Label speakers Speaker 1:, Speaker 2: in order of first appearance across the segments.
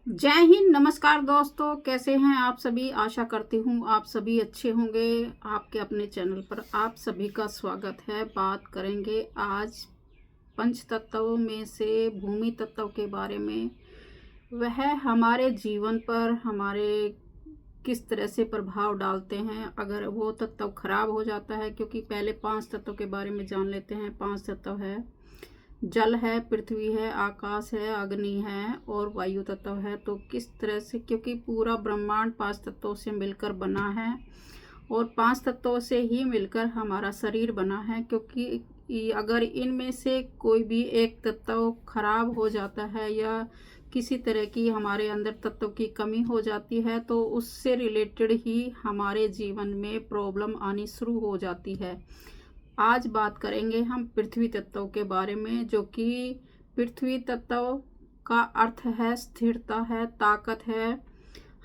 Speaker 1: जय हिंद। नमस्कार दोस्तों, कैसे हैं आप सभी। आशा करती हूँ आप सभी अच्छे होंगे। आपके अपने चैनल पर आप सभी का स्वागत है। बात करेंगे आज पंच तत्वों में से भूमि तत्व के बारे में। वह हमारे जीवन पर हमारे किस तरह से प्रभाव डालते हैं अगर वो तत्व खराब हो जाता है। क्योंकि पहले 5 तत्वों के बारे में जान लेते हैं। 5 तत्व है, जल है, पृथ्वी है, आकाश है, अग्नि है और वायु तत्व है। तो किस तरह से, क्योंकि पूरा ब्रह्मांड 5 तत्वों से मिलकर बना है और 5 तत्वों से ही मिलकर हमारा शरीर बना है। क्योंकि अगर इनमें से कोई भी एक तत्व खराब हो जाता है या किसी तरह की हमारे अंदर तत्व की कमी हो जाती है तो उससे रिलेटेड ही हमारे जीवन में प्रॉब्लम आनी शुरू हो जाती है। आज बात करेंगे हम पृथ्वी तत्व के बारे में, जो कि पृथ्वी तत्व का अर्थ है स्थिरता है, ताकत है,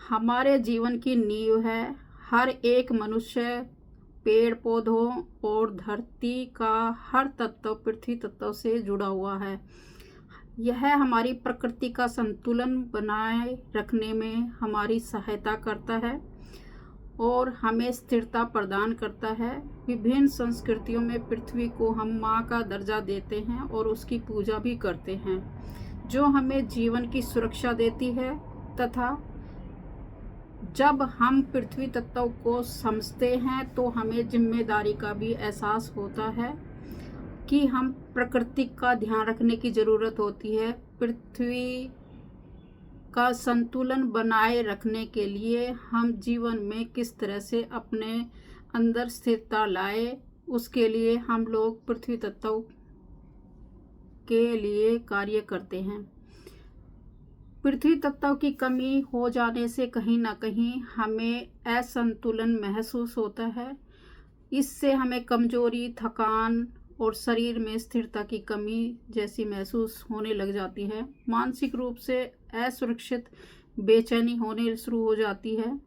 Speaker 1: हमारे जीवन की नींव है। हर एक मनुष्य, पेड़ पौधों और धरती का हर तत्व पृथ्वी तत्व से जुड़ा हुआ है। यह हमारी प्रकृति का संतुलन बनाए रखने में हमारी सहायता करता है और हमें स्थिरता प्रदान करता है। विभिन्न संस्कृतियों में पृथ्वी को हम माँ का दर्जा देते हैं और उसकी पूजा भी करते हैं, जो हमें जीवन की सुरक्षा देती है। तथा जब हम पृथ्वी तत्व को समझते हैं तो हमें जिम्मेदारी का भी एहसास होता है कि हम प्रकृति का ध्यान रखने की ज़रूरत होती है। पृथ्वी का संतुलन बनाए रखने के लिए हम जीवन में किस तरह से अपने अंदर स्थिरता लाए, उसके लिए हम लोग पृथ्वी तत्व के लिए कार्य करते हैं। पृथ्वी तत्व की कमी हो जाने से कहीं ना कहीं हमें असंतुलन महसूस होता है। इससे हमें कमजोरी, थकान और शरीर में स्थिरता की कमी जैसी महसूस होने लग जाती है। मानसिक रूप से असुरक्षित, बेचैनी होने शुरू हो जाती है।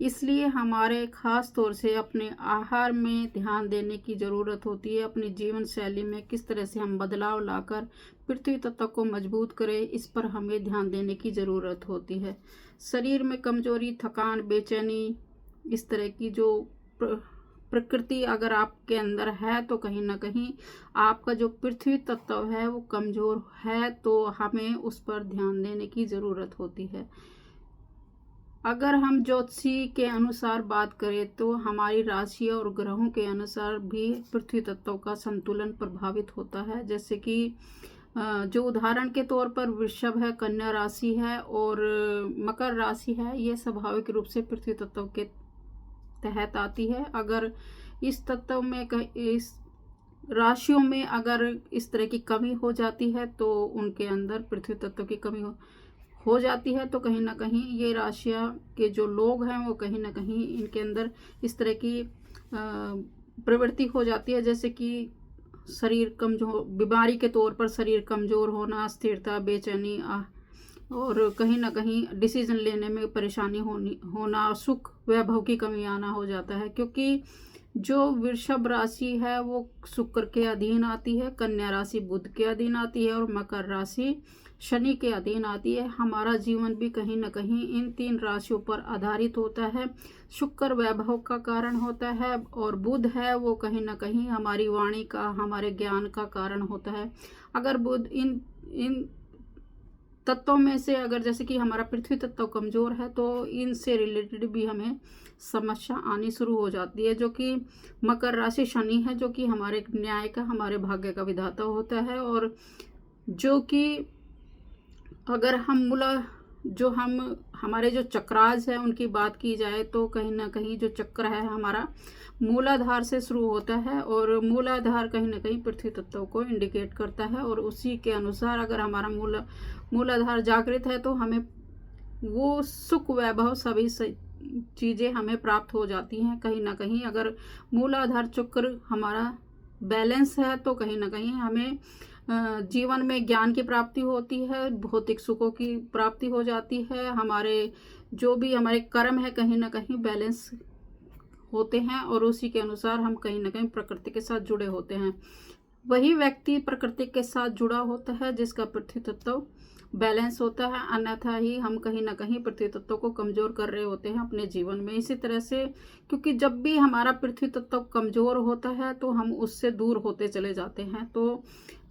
Speaker 1: इसलिए हमारे खास तौर से अपने आहार में ध्यान देने की ज़रूरत होती है। अपनी जीवन शैली में किस तरह से हम बदलाव लाकर पृथ्वी तत्व को मजबूत करें, इस पर हमें ध्यान देने की ज़रूरत होती है। शरीर में कमजोरी, थकान, बेचैनी, इस तरह की जो प्रकृति अगर आपके अंदर है तो कहीं ना कहीं आपका जो पृथ्वी तत्व है वो कमज़ोर है, तो हमें उस पर ध्यान देने की ज़रूरत होती है। अगर हम ज्योतिषी के अनुसार बात करें तो हमारी राशि और ग्रहों के अनुसार भी पृथ्वी तत्व का संतुलन प्रभावित होता है। जैसे कि जो उदाहरण के तौर पर वृषभ है, कन्या राशि है और मकर राशि है, ये स्वाभाविक रूप से पृथ्वी तत्व के तहत आती है। अगर इस तत्व में इस राशियों में अगर इस तरह की कमी हो जाती है तो उनके अंदर पृथ्वी तत्व की कमी हो जाती है, तो कहीं ना कहीं ये राशियां के जो लोग हैं वो कहीं ना कहीं इनके अंदर इस तरह की प्रवृत्ति हो जाती है। जैसे कि शरीर कमजोर, बीमारी के तौर पर शरीर कमजोर होना, स्थिरता, बेचैनी और कहीं ना कहीं डिसीजन लेने में परेशानी होना, सुख वैभव की कमी आना हो जाता है। क्योंकि जो वृषभ राशि है वो शुक्र के अधीन आती है, कन्या राशि बुध के अधीन आती है और मकर राशि शनि के अधीन आती है। हमारा जीवन भी कहीं ना कहीं इन 3 राशियों पर आधारित होता है। शुक्र वैभव का कारण होता है और बुध है वो कहीं ना कहीं हमारी वाणी का, हमारे ज्ञान का कारण होता है। अगर बुध इन इन तत्वों में से अगर जैसे कि हमारा पृथ्वी तत्व कमजोर है तो इनसे रिलेटेड भी हमें समस्या आनी शुरू हो जाती है। जो कि मकर राशि शनि है, जो कि हमारे न्याय का, हमारे भाग्य का विधाता होता है। और जो कि अगर हम हमारे जो चक्रास है उनकी बात की जाए तो कहीं ना कहीं जो चक्र है हमारा मूलाधार से शुरू होता है और मूलाधार कहीं ना कहीं पृथ्वी तत्व को इंडिकेट करता है। और उसी के अनुसार अगर हमारा मूलाधार जागृत है तो हमें वो सुख वैभव सभी चीज़ें हमें प्राप्त हो जाती हैं। कहीं ना कहीं अगर मूलाधार चक्र हमारा बैलेंस है तो कहीं ना कहीं हमें जीवन में ज्ञान की प्राप्ति होती है, भौतिक सुखों की प्राप्ति हो जाती है। हमारे जो भी हमारे कर्म है कहीं ना कहीं बैलेंस होते हैं और उसी के अनुसार हम कहीं ना कहीं प्रकृति के साथ जुड़े होते हैं। वही व्यक्ति प्रकृति के साथ जुड़ा होता है जिसका पृथ्वी तत्व बैलेंस होता है, अन्यथा ही हम कहीं ना कहीं पृथ्वी तत्व को कमज़ोर कर रहे होते हैं अपने जीवन में। इसी तरह से क्योंकि जब भी हमारा पृथ्वी तत्व कमज़ोर होता है तो हम उससे दूर होते चले जाते हैं। तो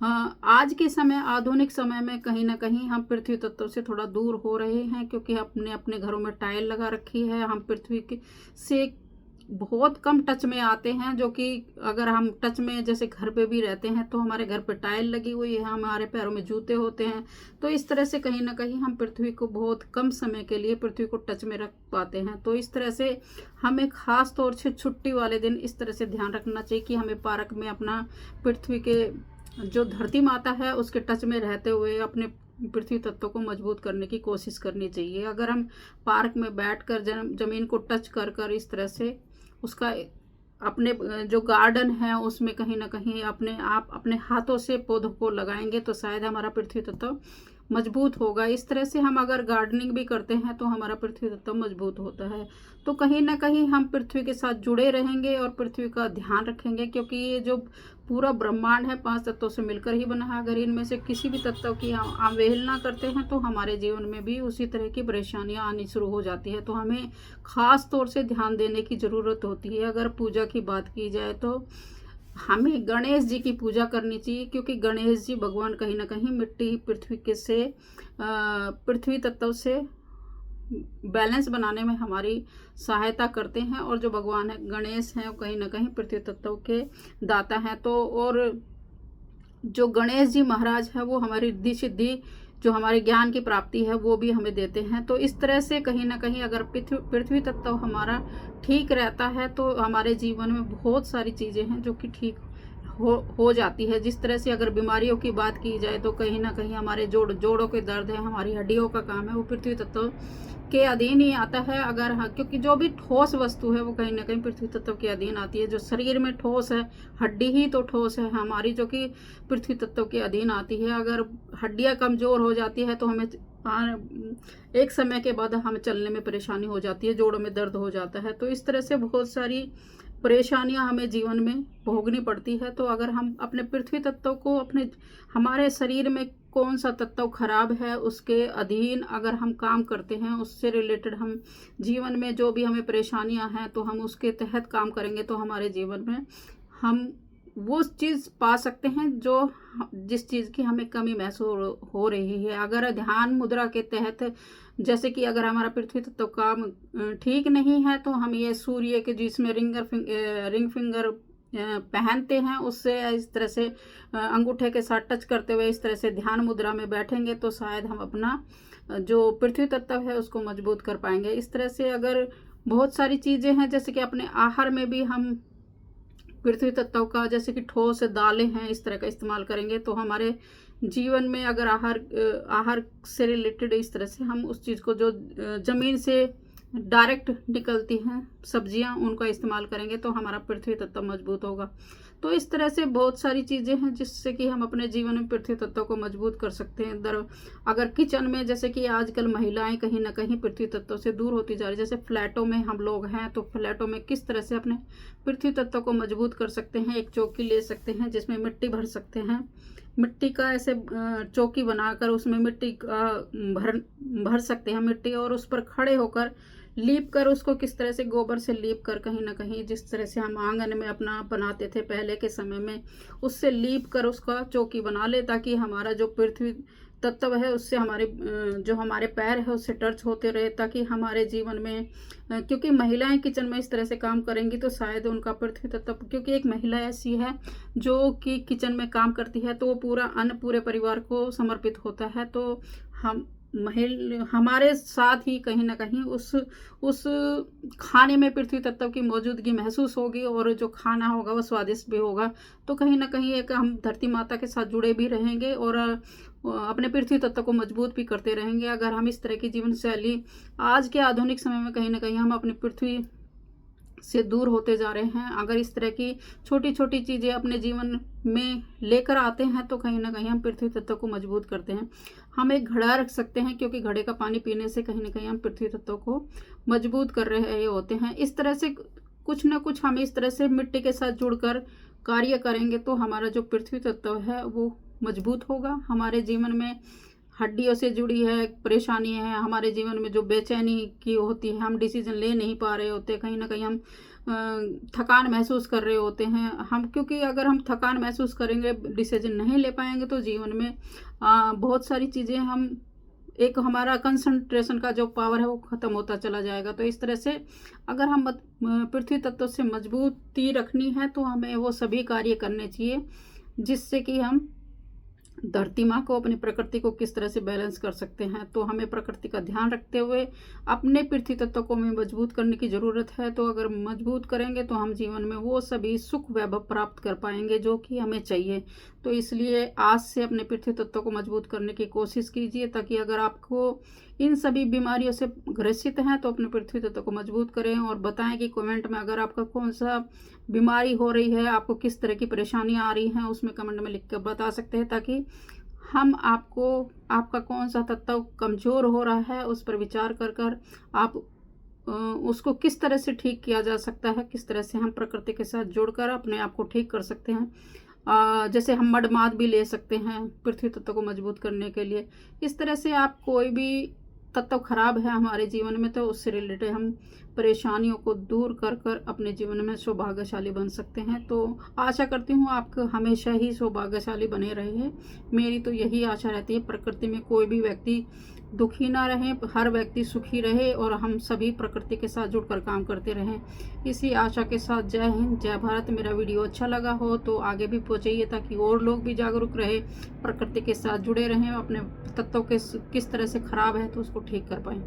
Speaker 1: आज के समय, आधुनिक समय में कहीं ना कहीं हम पृथ्वी तत्व से थोड़ा दूर हो रहे हैं, क्योंकि अपने अपने घरों में टाइल लगा रखी है। हम पृथ्वी के से बहुत कम टच में आते हैं, जो कि अगर हम टच में जैसे घर पे भी रहते हैं तो हमारे घर पे टाइल लगी हुई है, हमारे पैरों में जूते होते हैं। तो इस तरह से कहीं ना कहीं हम पृथ्वी को बहुत कम समय के लिए पृथ्वी को टच में रख पाते हैं। तो इस तरह से हमें खास तौर से छुट्टी वाले दिन इस तरह से ध्यान रखना चाहिए कि हमें पार्क में अपना पृथ्वी के जो धरती माता है उसके टच में रहते हुए अपने पृथ्वी तत्व को मजबूत करने की कोशिश करनी चाहिए। अगर हम पार्क में बैठकर जमीन को टच कर कर इस तरह से उसका अपने जो गार्डन है उसमें कहीं ना कहीं अपने आप अपने हाथों से पौधों को लगाएंगे तो शायद हमारा पृथ्वी तत्व मजबूत होगा। इस तरह से हम अगर गार्डनिंग भी करते हैं तो हमारा पृथ्वी तत्व मजबूत होता है। तो कहीं ना कहीं हम पृथ्वी के साथ जुड़े रहेंगे और पृथ्वी का ध्यान रखेंगे, क्योंकि ये जो पूरा ब्रह्मांड है 5 तत्वों से मिलकर ही बना है। अगर इनमें से किसी भी तत्व की हम अवहेलना करते हैं तो हमारे जीवन में भी उसी तरह की परेशानियां आनी शुरू हो जाती है। तो हमें खास तौर से ध्यान देने की ज़रूरत होती है। अगर पूजा की बात की जाए तो हमें गणेश जी की पूजा करनी चाहिए, क्योंकि गणेश जी भगवान कहीं ना कहीं मिट्टी पृथ्वी के से पृथ्वी तत्व से बैलेंस बनाने में हमारी सहायता करते हैं। और जो भगवान है गणेश हैं वो कहीं ना कहीं पृथ्वी तत्व के दाता हैं। तो और जो गणेश जी महाराज है वो हमारी रिद्धि सिद्धि, जो हमारे ज्ञान की प्राप्ति है वो भी हमें देते हैं। तो इस तरह से कहीं ना कहीं अगर पृथ्वी तत्व हमारा ठीक रहता है तो हमारे जीवन में बहुत सारी चीज़ें हैं जो कि ठीक हो जाती है। जिस तरह से अगर बीमारियों की बात की जाए तो कहीं ना कहीं हमारे जोड़ों के दर्द है, हमारी हड्डियों का काम है, वो पृथ्वी तत्व के अधीन ही आता है। अगर क्योंकि जो भी ठोस वस्तु है वो कहीं ना कहीं पृथ्वी तत्व के अधीन आती है। जो शरीर में ठोस है, हड्डी ही तो ठोस है हमारी, जो कि पृथ्वी तत्व के अधीन आती है। अगर हड्डियां कमजोर हो जाती है तो हमें एक समय के बाद हमें चलने में परेशानी हो जाती है, जोड़ों में दर्द हो जाता है। तो इस तरह से बहुत सारी परेशानियां हमें जीवन में भोगनी पड़ती है। तो अगर हम अपने पृथ्वी तत्व को हमारे शरीर में कौन सा तत्व खराब है उसके अधीन अगर हम काम करते हैं, उससे रिलेटेड हम जीवन में जो भी हमें परेशानियां हैं तो हम उसके तहत काम करेंगे तो हमारे जीवन में हम वो चीज़ पा सकते हैं जो जिस चीज़ की हमें कमी महसूस हो रही है। अगर ध्यान मुद्रा के तहत, जैसे कि अगर हमारा पृथ्वी तत्व काम ठीक नहीं है तो हम ये सूर्य के जिसमें रिंग फिंगर पहनते हैं उससे इस तरह से अंगूठे के साथ टच करते हुए इस तरह से ध्यान मुद्रा में बैठेंगे तो शायद हम अपना जो पृथ्वी तत्व है उसको मजबूत कर पाएंगे। इस तरह से अगर बहुत सारी चीज़ें हैं, जैसे कि अपने आहार में भी हम पृथ्वी तत्व का, जैसे कि ठोस दालें हैं, इस तरह का इस्तेमाल करेंगे तो हमारे जीवन में अगर आहार से रिलेटेड इस तरह से हम उस चीज़ को जो ज़मीन से डायरेक्ट निकलती हैं सब्जियां, उनका इस्तेमाल करेंगे तो हमारा पृथ्वी तत्व मजबूत होगा। तो इस तरह से बहुत सारी चीज़ें हैं जिससे कि हम अपने जीवन में पृथ्वी तत्व को मजबूत कर सकते हैं। अगर किचन में, जैसे कि आजकल महिलाएं कहीं ना कहीं पृथ्वी तत्व से दूर होती जा रही, जैसे फ्लैटों में हम लोग हैं तो फ्लैटों में किस तरह से अपने पृथ्वी तत्व को मजबूत कर सकते हैं। एक चौकी ले सकते हैं जिसमें मिट्टी भर सकते हैं, मिट्टी का ऐसे चौकी बनाकर उसमें मिट्टी का भर सकते हैं मिट्टी, और उस पर खड़े होकर लीप कर उसको किस तरह से गोबर से लीप कर कहीं ना कहीं जिस तरह से हम आंगन में अपना बनाते थे पहले के समय में, उससे लीप कर उसका चौकी बना ले, ताकि हमारा जो पृथ्वी तत्व है उससे हमारे जो हमारे पैर है उससे टच होते रहे, ताकि हमारे जीवन में क्योंकि महिलाएं किचन में इस तरह से काम करेंगी तो शायद उनका पृथ्वी तत्व, क्योंकि एक महिला ऐसी है जो कि किचन में काम करती है तो वो पूरा अन्न पूरे परिवार को समर्पित होता है। तो हमारे साथ ही कहीं ना कहीं उस खाने में पृथ्वी तत्व की मौजूदगी महसूस होगी और जो खाना होगा वो स्वादिष्ट भी होगा। तो कहीं ना कहीं एक हम धरती माता के साथ जुड़े भी रहेंगे और अपने पृथ्वी तत्व को मजबूत भी करते रहेंगे। अगर हम इस तरह की जीवन शैली आज के आधुनिक समय में कहीं ना कहीं हम अपनी पृथ्वी से दूर होते जा रहे हैं, अगर इस तरह की छोटी छोटी चीज़ें अपने जीवन में लेकर आते हैं तो कहीं ना कहीं हम पृथ्वी तत्व को मजबूत करते हैं। हम एक घड़ा रख सकते हैं, क्योंकि घड़े का पानी पीने से कहीं ना कहीं हम पृथ्वी तत्व को मजबूत कर रहे होते हैं। इस तरह से कुछ ना कुछ हम इस तरह से मिट्टी के साथ जुड़कर कार्य करेंगे तो हमारा जो पृथ्वी तत्व है वो मजबूत होगा। हमारे जीवन में हड्डियों से जुड़ी है परेशानी है, हमारे जीवन में जो बेचैनी की होती है, हम डिसीजन ले नहीं पा रहे होते, कहीं ना कहीं हम थकान महसूस कर रहे होते हैं हम, क्योंकि अगर हम थकान महसूस करेंगे, डिसीजन नहीं ले पाएंगे तो जीवन में बहुत सारी चीज़ें हम एक हमारा कंसंट्रेशन का जो पावर है वो ख़त्म होता चला जाएगा। तो इस तरह से अगर हम पृथ्वी तत्व से मजबूती रखनी है तो हमें वो सभी कार्य करने चाहिए जिससे कि हम धरती माँ को, अपनी प्रकृति को किस तरह से बैलेंस कर सकते हैं। तो हमें प्रकृति का ध्यान रखते हुए अपने पृथ्वी तत्व को हमें मजबूत करने की ज़रूरत है। तो अगर मजबूत करेंगे तो हम जीवन में वो सभी सुख वैभव प्राप्त कर पाएंगे जो कि हमें चाहिए। तो इसलिए आज से अपने पृथ्वी तत्व को मजबूत करने की कोशिश कीजिए, ताकि अगर आपको इन सभी बीमारियों से ग्रसित हैं तो अपने पृथ्वी तत्व को मजबूत करें। और बताएं कि कमेंट में अगर आपका कौन सा बीमारी हो रही है, आपको किस तरह की परेशानियां आ रही हैं, उसमें कमेंट में लिख कर बता सकते हैं, ताकि हम आपको आपका कौन सा तत्व कमज़ोर हो रहा है उस पर विचार कर आप उसको किस तरह से ठीक किया जा सकता है, किस तरह से हम प्रकृति के साथ जुड़कर अपने आप को ठीक कर सकते हैं। जैसे हम मडमाद भी ले सकते हैं पृथ्वी तत्व को मजबूत करने के लिए। इस तरह से आप कोई भी तत्व खराब है हमारे जीवन में तो उससे रिलेटेड हम परेशानियों को दूर कर अपने जीवन में सौभाग्यशाली बन सकते हैं। तो आशा करती हूँ आप हमेशा ही सौभाग्यशाली बने रहे। मेरी तो यही आशा रहती है, प्रकृति में कोई भी व्यक्ति दुखी ना रहे, हर व्यक्ति सुखी रहे और हम सभी प्रकृति के साथ जुड़कर काम करते रहें। इसी आशा के साथ जय हिंद, जय भारत। मेरा वीडियो अच्छा लगा हो तो आगे भी पहुँचाइए ताकि और लोग भी जागरूक रहे, प्रकृति के साथ जुड़े रहें, अपने तत्वों के किस तरह से खराब है तो उसको ठीक कर पाएँ।